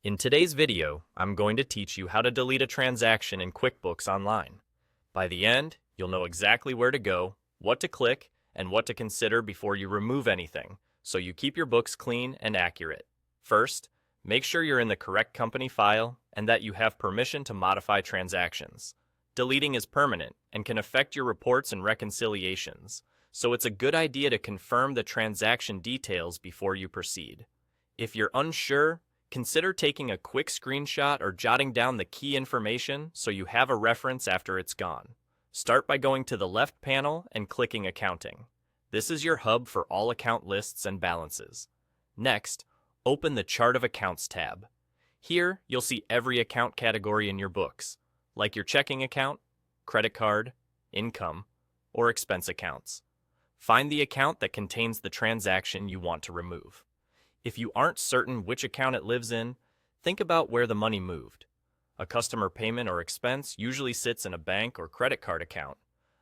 In today's video, I'm going to teach you how to delete a transaction in QuickBooks Online. By the end, you'll know exactly where to go, what to click, and what to consider before you remove anything, so you keep your books clean and accurate. First, make sure you're in the correct company file and that you have permission to modify transactions. Deleting is permanent and can affect your reports and reconciliations, so it's a good idea to confirm the transaction details before you proceed. If you're unsure, consider taking a quick screenshot or jotting down the key information so you have a reference after it's gone. Start by going to the left panel and clicking Accounting. This is your hub for all account lists and balances. Next, open the Chart of Accounts tab. Here, you'll see every account category in your books, like your checking account, credit card, income, or expense accounts. Find the account that contains the transaction you want to remove. If you aren't certain which account it lives in, think about where the money moved. A customer payment or expense usually sits in a bank or credit card account.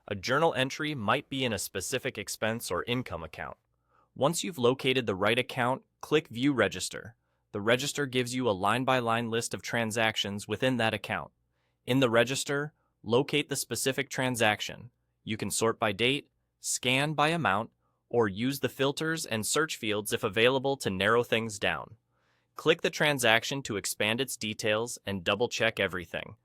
A journal entry might be in a specific expense or income account. Once you've located the right account, click View Register. The register gives you a line-by-line list of transactions within that account. In the register, locate the specific transaction. You can sort by date, scan by amount, or use the filters and search fields if available to narrow things down. Click the transaction to expand its details and double-check everything: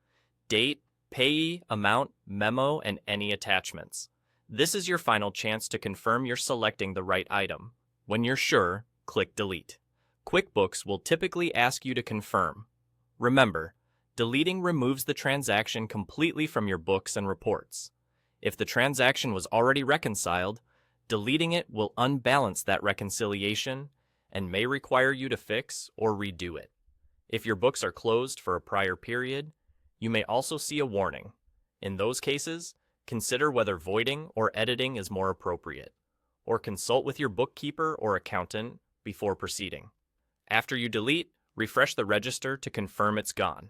date, payee, amount, memo, and any attachments. This is your final chance to confirm you're selecting the right item. When you're sure, click Delete. QuickBooks will typically ask you to confirm. Remember, deleting removes the transaction completely from your books and reports. If the transaction was already reconciled, deleting it will unbalance that reconciliation and may require you to fix or redo it. If your books are closed for a prior period, you may also see a warning. In those cases, consider whether voiding or editing is more appropriate, or consult with your bookkeeper or accountant before proceeding. After you delete, refresh the register to confirm it's gone.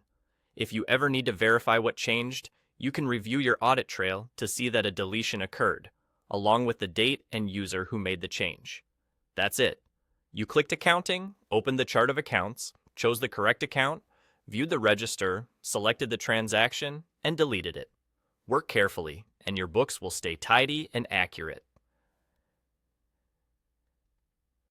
If you ever need to verify what changed, you can review your audit trail to see that a deletion occurred, along with the date and user who made the change. That's it. You clicked Accounting, opened the Chart of Accounts, chose the correct account, viewed the register, selected the transaction, and deleted it. Work carefully, and your books will stay tidy and accurate.